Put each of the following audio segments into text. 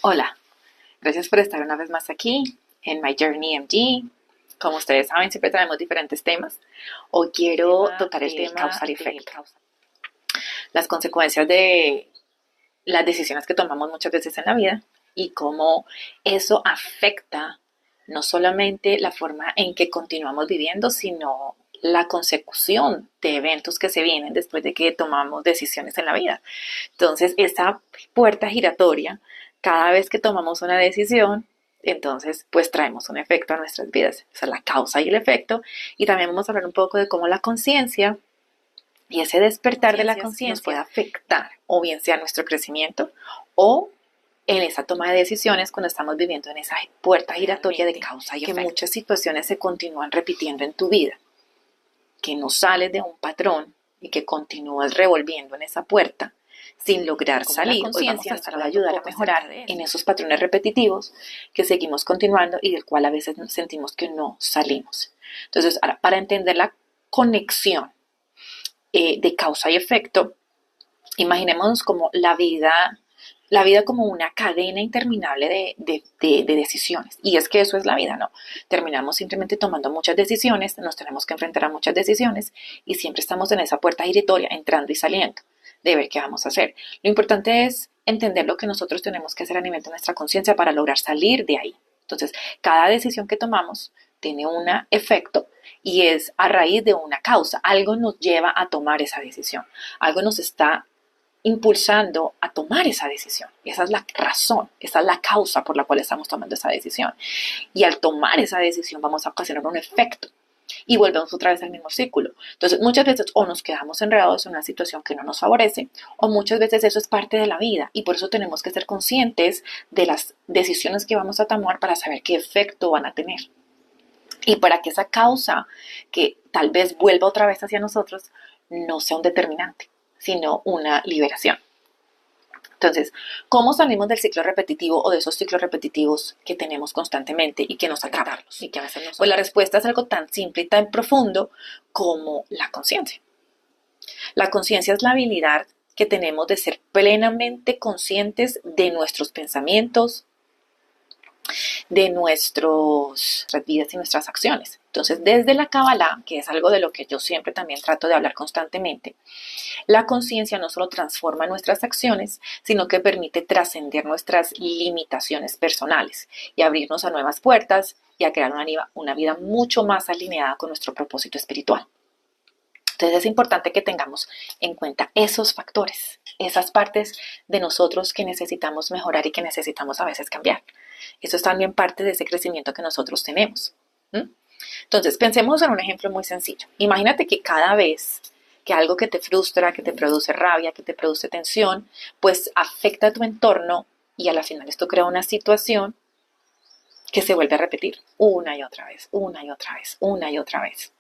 Hola, gracias por estar una vez más aquí en My Journey MD. Como ustedes saben, siempre traemos diferentes temas. Hoy quiero tocar el tema causa y efecto. Las consecuencias de las decisiones que tomamos muchas veces en la vida y cómo eso afecta no solamente la forma en que continuamos viviendo, sino la consecución de eventos que se vienen después de que tomamos decisiones en la vida. Entonces, esa puerta giratoria, cada vez que tomamos una decisión, entonces pues traemos un efecto a nuestras vidas. Esa es la causa y el efecto. Y también vamos a hablar un poco de cómo la conciencia y ese despertar de la conciencia nos puede afectar, o bien sea nuestro crecimiento o en esa toma de decisiones cuando estamos viviendo en esa puerta giratoria de causa y efecto. Que muchas situaciones se continúan repitiendo en tu vida, que no sales de un patrón y que continúas revolviendo en esa puerta sin lograr salir. Hoy vamos a estar a ayudar a mejorar en esos patrones repetitivos que seguimos continuando y del cual a veces sentimos que no salimos. Entonces, ahora, para entender la conexión de causa y efecto, imaginémonos como la vida como una cadena interminable de decisiones. Y es que eso es la vida, ¿no? Terminamos simplemente tomando muchas decisiones, nos tenemos que enfrentar a muchas decisiones y siempre estamos en esa puerta giratoria, entrando y saliendo, de ver qué vamos a hacer. Lo importante es entender lo que nosotros tenemos que hacer a nivel de nuestra conciencia para lograr salir de ahí. Entonces, cada decisión que tomamos tiene un efecto y es a raíz de una causa. Algo nos lleva a tomar esa decisión. Algo nos está impulsando a tomar esa decisión. Y esa es la razón, esa es la causa por la cual estamos tomando esa decisión. Y al tomar esa decisión vamos a ocasionar un efecto y volvemos otra vez al mismo círculo. Entonces, muchas veces o nos quedamos enredados en una situación que no nos favorece, o muchas veces eso es parte de la vida y por eso tenemos que ser conscientes de las decisiones que vamos a tomar para saber qué efecto van a tener. Y para que esa causa que tal vez vuelva otra vez hacia nosotros no sea un determinante, sino una liberación. Entonces, ¿cómo salimos del ciclo repetitivo o de esos ciclos repetitivos que tenemos constantemente y que nos atrapan? Y que a veces nos... Pues la respuesta es algo tan simple y tan profundo como la conciencia. La conciencia es la habilidad que tenemos de ser plenamente conscientes de nuestros pensamientos, de nuestras vidas y nuestras acciones. Entonces, desde la Kabbalah, que es algo de lo que yo siempre también trato de hablar constantemente, la conciencia no solo transforma nuestras acciones, sino que permite trascender nuestras limitaciones personales y abrirnos a nuevas puertas y a crear una vida mucho más alineada con nuestro propósito espiritual. Entonces es importante que tengamos en cuenta esos factores, esas partes de nosotros que necesitamos mejorar y que necesitamos a veces cambiar. Eso es también parte de ese crecimiento que nosotros tenemos. Entonces, pensemos en un ejemplo muy sencillo. Imagínate que cada vez que algo que te frustra, que te produce rabia, que te produce tensión, pues afecta a tu entorno y a la final esto crea una situación que se vuelve a repetir una y otra vez, una y otra vez, una y otra vez.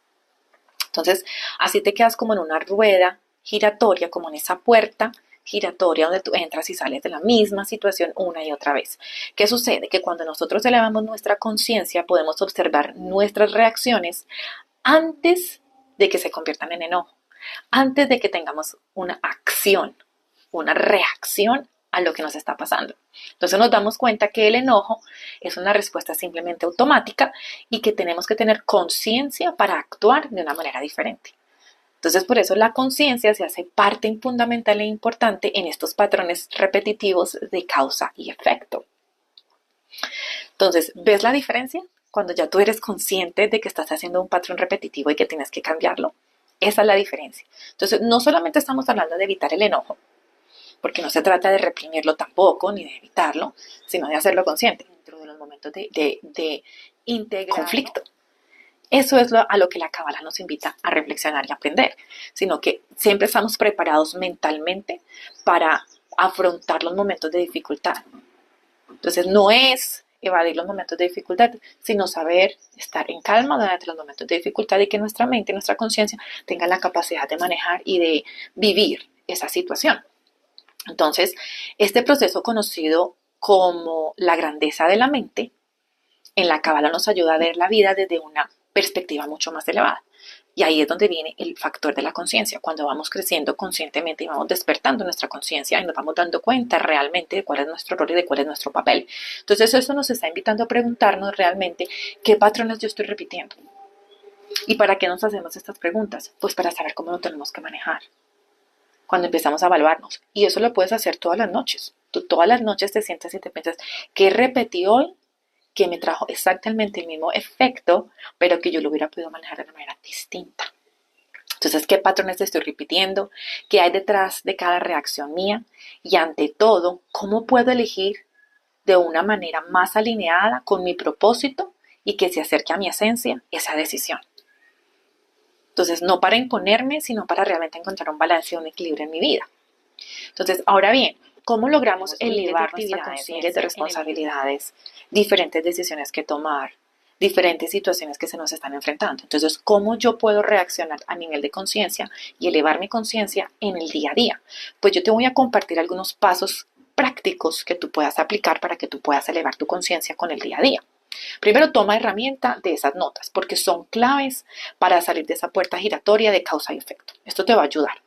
Entonces, así te quedas como en una rueda giratoria, como en esa puerta giratoria donde tú entras y sales de la misma situación una y otra vez. ¿Qué sucede? Que cuando nosotros elevamos nuestra conciencia podemos observar nuestras reacciones antes de que se conviertan en enojo, antes de que tengamos una acción, una reacción a lo que nos está pasando. Entonces nos damos cuenta que el enojo es una respuesta simplemente automática y que tenemos que tener conciencia para actuar de una manera diferente. Entonces por eso la conciencia se hace parte fundamental e importante en estos patrones repetitivos de causa y efecto. Entonces, ¿ves la diferencia? Cuando ya tú eres consciente de que estás haciendo un patrón repetitivo y que tienes que cambiarlo. Esa es la diferencia. Entonces, no solamente estamos hablando de evitar el enojo, porque no se trata de reprimirlo tampoco, ni de evitarlo, sino de hacerlo consciente dentro de los momentos de conflicto. Eso es a lo que la Kabbalah nos invita a reflexionar y aprender, sino que siempre estamos preparados mentalmente para afrontar los momentos de dificultad. Entonces no es evadir los momentos de dificultad, sino saber estar en calma durante los momentos de dificultad y que nuestra mente, nuestra conciencia tengan la capacidad de manejar y de vivir esa situación. Entonces, este proceso conocido como la grandeza de la mente, en la Kabbalah nos ayuda a ver la vida desde una perspectiva mucho más elevada. Y ahí es donde viene el factor de la conciencia, cuando vamos creciendo conscientemente y vamos despertando nuestra conciencia y nos vamos dando cuenta realmente de cuál es nuestro rol y de cuál es nuestro papel. Entonces eso nos está invitando a preguntarnos realmente qué patrones yo estoy repitiendo. ¿Y para qué nos hacemos estas preguntas? Pues para saber cómo lo tenemos que manejar. Cuando empezamos a evaluarnos. Y eso lo puedes hacer todas las noches. Tú todas las noches te sientas y te piensas, ¿qué repetí hoy? Que me trajo exactamente el mismo efecto, pero que yo lo hubiera podido manejar de una manera distinta. Entonces, ¿qué patrones estoy repitiendo? ¿Qué hay detrás de cada reacción mía? Y ante todo, ¿cómo puedo elegir de una manera más alineada con mi propósito y que se acerque a mi esencia esa decisión? Entonces, no para imponerme, sino para realmente encontrar un balance y un equilibrio en mi vida. Entonces, ahora bien, ¿cómo logramos elevar nuestra conciencia de responsabilidades, diferentes decisiones que tomar, diferentes situaciones que se nos están enfrentando? Entonces, ¿cómo yo puedo reaccionar a nivel de conciencia y elevar mi conciencia en el día a día? Pues yo te voy a compartir algunos pasos prácticos que tú puedas aplicar para que tú puedas elevar tu conciencia con el día a día. Primero, toma herramienta de esas notas, porque son claves para salir de esa puerta giratoria de causa y efecto. Esto te va a ayudar.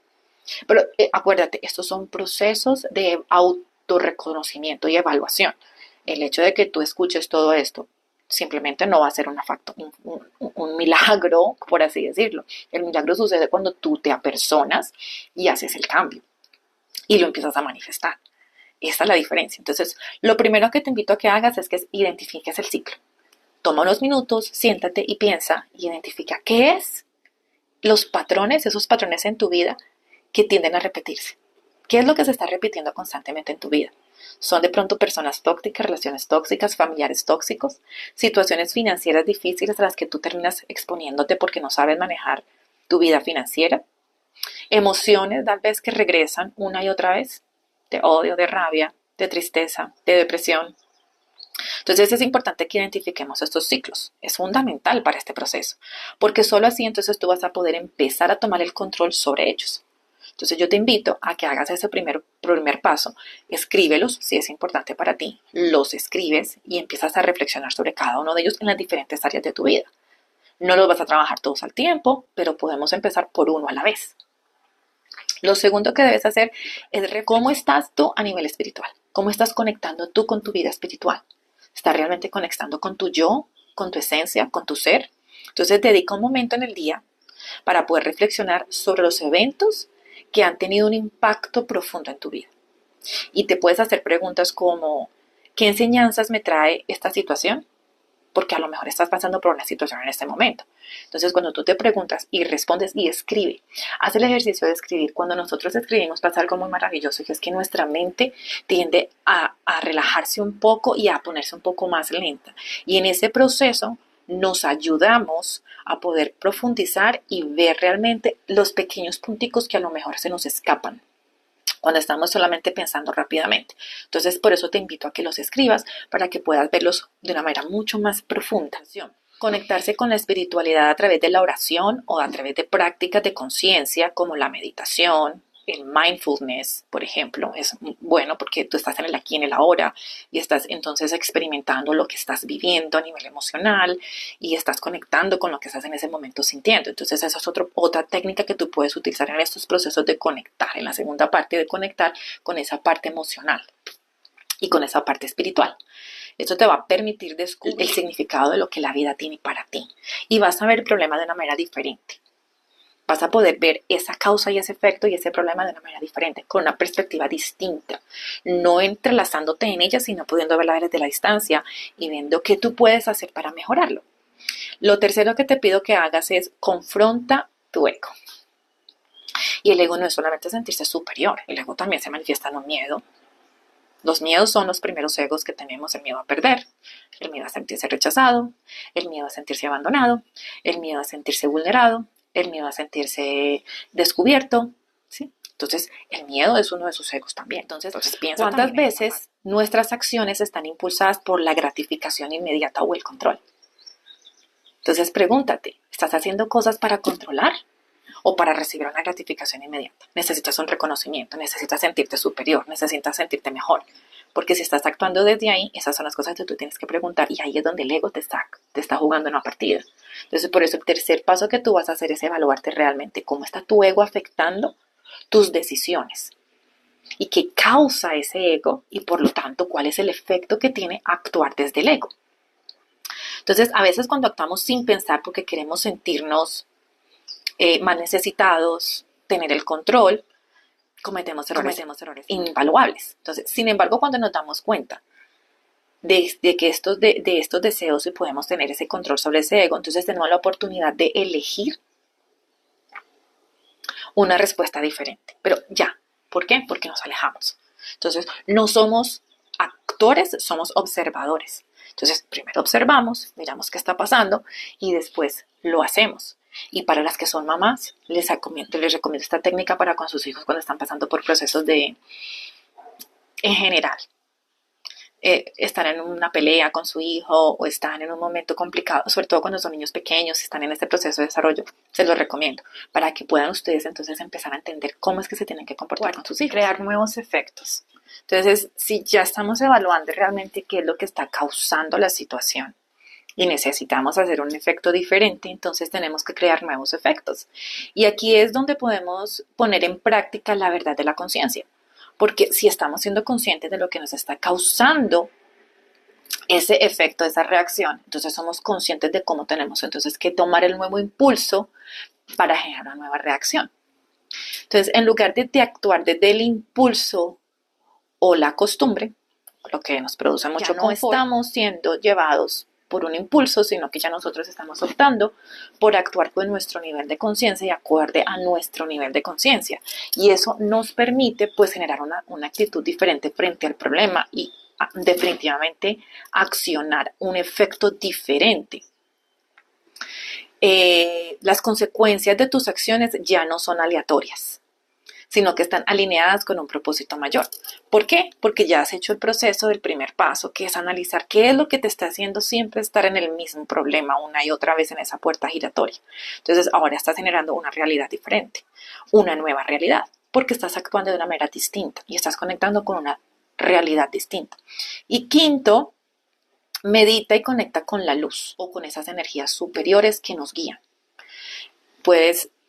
Pero acuérdate, estos son procesos de autorreconocimiento y evaluación. El hecho de que tú escuches todo esto simplemente no va a ser un milagro, por así decirlo. El milagro sucede cuando tú te apersonas y haces el cambio y lo empiezas a manifestar. Esta es la diferencia. Entonces, lo primero que te invito a que hagas es que identifiques el ciclo. Toma unos minutos, siéntate y piensa y identifica qué es los patrones, esos patrones en tu vida que tienden a repetirse. ¿Qué es lo que se está repitiendo constantemente en tu vida? ¿Son de pronto personas tóxicas, relaciones tóxicas, familiares tóxicos, situaciones financieras difíciles a las que tú terminas exponiéndote porque no sabes manejar tu vida financiera? ¿Emociones tal vez que regresan una y otra vez? De odio, de rabia, de tristeza, de depresión. Entonces es importante que identifiquemos estos ciclos. Es fundamental para este proceso, porque solo así entonces tú vas a poder empezar a tomar el control sobre ellos. Entonces yo te invito a que hagas ese primer paso, escríbelos si es importante para ti, los escribes y empiezas a reflexionar sobre cada uno de ellos en las diferentes áreas de tu vida. No los vas a trabajar todos al tiempo, pero podemos empezar por uno a la vez. Lo segundo que debes hacer es ver cómo estás tú a nivel espiritual, cómo estás conectando tú con tu vida espiritual. ¿Estás realmente conectando con tu yo, con tu esencia, con tu ser? Entonces dedica un momento en el día para poder reflexionar sobre los eventos que han tenido un impacto profundo en tu vida. Y te puedes hacer preguntas como, ¿qué enseñanzas me trae esta situación? Porque a lo mejor estás pasando por una situación en este momento. Entonces, cuando tú te preguntas y respondes y escribe, haz el ejercicio de escribir. Cuando nosotros escribimos pasa algo muy maravilloso y es que nuestra mente tiende a relajarse un poco y a ponerse un poco más lenta. Y en ese proceso nos ayudamos a poder profundizar y ver realmente los pequeños punticos que a lo mejor se nos escapan cuando estamos solamente pensando rápidamente. Entonces, por eso te invito a que los escribas para que puedas verlos de una manera mucho más profunda. Conectarse con la espiritualidad a través de la oración o a través de prácticas de conciencia como la meditación, el mindfulness, por ejemplo, es bueno porque tú estás en el aquí y en el ahora y estás entonces experimentando lo que estás viviendo a nivel emocional y estás conectando con lo que estás en ese momento sintiendo. Entonces esa es otra técnica que tú puedes utilizar en estos procesos de conectar, en la segunda parte de conectar con esa parte emocional y con esa parte espiritual. Esto te va a permitir descubrir el significado de lo que la vida tiene para ti y vas a ver el problema de una manera diferente. Vas a poder ver esa causa y ese efecto y ese problema de una manera diferente, con una perspectiva distinta, no entrelazándote en ella, sino pudiendo verla desde la distancia y viendo qué tú puedes hacer para mejorarlo. Lo tercero que te pido que hagas es confronta tu ego. Y el ego no es solamente sentirse superior, el ego también se manifiesta en un miedo. Los miedos son los primeros egos que tenemos: el miedo a perder, el miedo a sentirse rechazado, el miedo a sentirse abandonado, el miedo a sentirse vulnerado, el miedo a sentirse descubierto, ¿sí? Entonces, el miedo es uno de sus egos también. Entonces piensa cuántas veces nuestras acciones están impulsadas por la gratificación inmediata o el control. Entonces, pregúntate, ¿estás haciendo cosas para controlar o para recibir una gratificación inmediata? Necesitas un reconocimiento, necesitas sentirte superior, necesitas sentirte mejor. Porque si estás actuando desde ahí, esas son las cosas que tú tienes que preguntar y ahí es donde el ego te está jugando una partida. Entonces, por eso el tercer paso que tú vas a hacer es evaluarte realmente cómo está tu ego afectando tus decisiones y qué causa ese ego y por lo tanto cuál es el efecto que tiene actuar desde el ego. Entonces, a veces cuando actuamos sin pensar porque queremos sentirnos más necesitados, tener el control, cometemos errores invaluables. Entonces, sin embargo, cuando nos damos cuenta de que de estos deseos y podemos tener ese control sobre ese ego, entonces tenemos la oportunidad de elegir una respuesta diferente. Pero ya, ¿por qué? Porque nos alejamos. Entonces, no somos actores, somos observadores. Entonces, primero observamos, miramos qué está pasando y después lo hacemos. Y para las que son mamás, les recomiendo esta técnica para con sus hijos cuando están pasando por procesos en general. Están en una pelea con su hijo o están en un momento complicado, sobre todo cuando son niños pequeños, están en este proceso de desarrollo, se los recomiendo para que puedan ustedes entonces empezar a entender cómo es que se tienen que comportar con sus hijos. Crear nuevos efectos. Entonces, si ya estamos evaluando realmente qué es lo que está causando la situación y necesitamos hacer un efecto diferente, entonces tenemos que crear nuevos efectos. Y aquí es donde podemos poner en práctica la verdad de la conciencia. Porque si estamos siendo conscientes de lo que nos está causando ese efecto, esa reacción, entonces somos conscientes de cómo tenemos entonces que tomar el nuevo impulso para generar una nueva reacción. Entonces, en lugar de actuar desde el impulso o la costumbre, lo que nos produce mucho confort, no estamos siendo llevados por un impulso, sino que ya nosotros estamos optando por actuar con nuestro nivel de conciencia y acorde a nuestro nivel de conciencia. Y eso nos permite pues generar una actitud diferente frente al problema y definitivamente accionar un efecto diferente. Las consecuencias de tus acciones ya no son aleatorias, sino que están alineadas con un propósito mayor. ¿Por qué? Porque ya has hecho el proceso del primer paso, que es analizar qué es lo que te está haciendo siempre estar en el mismo problema una y otra vez en esa puerta giratoria. Entonces, ahora estás generando una realidad diferente, una nueva realidad, porque estás actuando de una manera distinta y estás conectando con una realidad distinta. Y quinto, medita y conecta con la luz o con esas energías superiores que nos guían.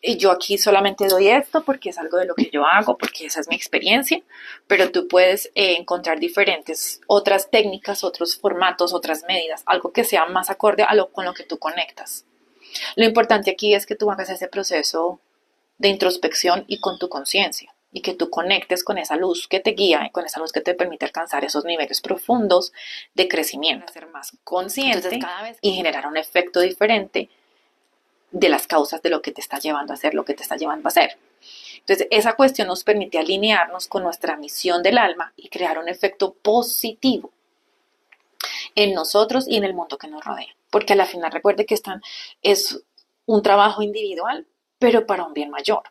Y yo aquí solamente doy esto porque es algo de lo que yo hago, porque esa es mi experiencia, pero tú puedes encontrar diferentes otras técnicas, otros formatos, otras medidas, algo que sea más acorde con lo que tú conectas. Lo importante aquí es que tú hagas ese proceso de introspección y con tu conciencia y que tú conectes con esa luz que te guía y con esa luz que te permite alcanzar esos niveles profundos de crecimiento, ser más consciente y generar un efecto diferente de las causas de lo que te está llevando a hacer, lo que te está llevando a hacer. Entonces, esa cuestión nos permite alinearnos con nuestra misión del alma y crear un efecto positivo en nosotros y en el mundo que nos rodea. Porque a la final recuerde que es un trabajo individual, pero para un bien mayor,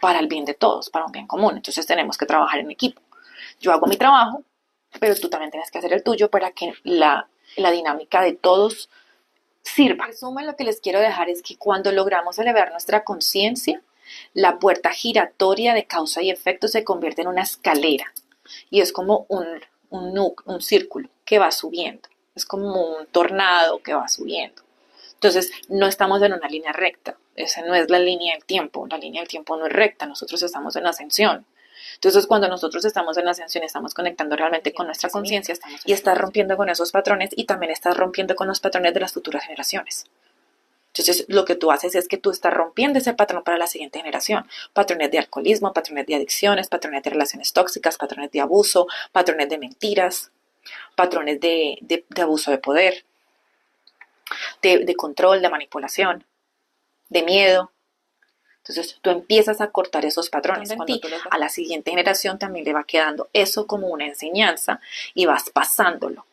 para el bien de todos, para un bien común. Entonces tenemos que trabajar en equipo. Yo hago mi trabajo, pero tú también tienes que hacer el tuyo para que la dinámica de todos sirva. En resumen, lo que les quiero dejar es que cuando logramos elevar nuestra conciencia, la puerta giratoria de causa y efecto se convierte en una escalera y es como un círculo que va subiendo, es como un tornado que va subiendo. Entonces, no estamos en una línea recta, esa no es la línea del tiempo no es recta, nosotros estamos en ascensión. Entonces, cuando nosotros estamos en ascensión, estamos conectando realmente con nuestra conciencia y estás rompiendo con esos patrones y también estás rompiendo con los patrones de las futuras generaciones. Entonces, lo que tú haces es que tú estás rompiendo ese patrón para la siguiente generación. Patrones de alcoholismo, patrones de adicciones, patrones de relaciones tóxicas, patrones de abuso, patrones de mentiras, patrones de abuso de poder, de control, de manipulación, de miedo. Entonces tú empiezas a cortar esos patrones. Cuando a la siguiente generación también le va quedando eso como una enseñanza y vas pasándolo.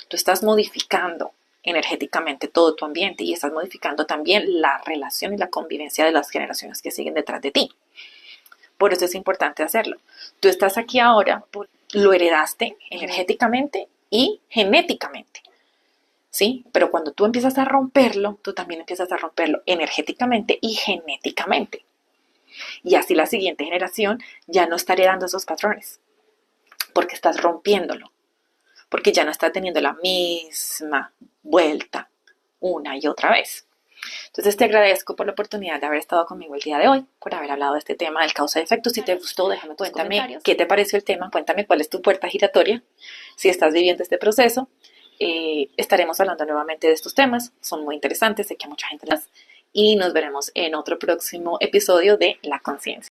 Tú estás modificando energéticamente todo tu ambiente y estás modificando también la relación y la convivencia de las generaciones que siguen detrás de ti. Por eso es importante hacerlo. Tú estás aquí ahora, lo heredaste energéticamente y genéticamente. ¿Sí? Pero cuando tú empiezas a romperlo, tú también empiezas a romperlo energéticamente y genéticamente. Y así la siguiente generación ya no está heredando esos patrones. porque estás rompiéndolo, porque ya no estás teniendo la misma vuelta una y otra vez. Entonces te agradezco por la oportunidad de haber estado conmigo el día de hoy, por haber hablado de este tema del causa y efecto. Si te gustó, déjame tus comentarios. ¿Qué te pareció el tema? Cuéntame cuál es tu puerta giratoria, si estás viviendo este proceso. Estaremos hablando nuevamente de estos temas, son muy interesantes, sé que a mucha gente las... Y nos veremos en otro próximo episodio de La Conciencia.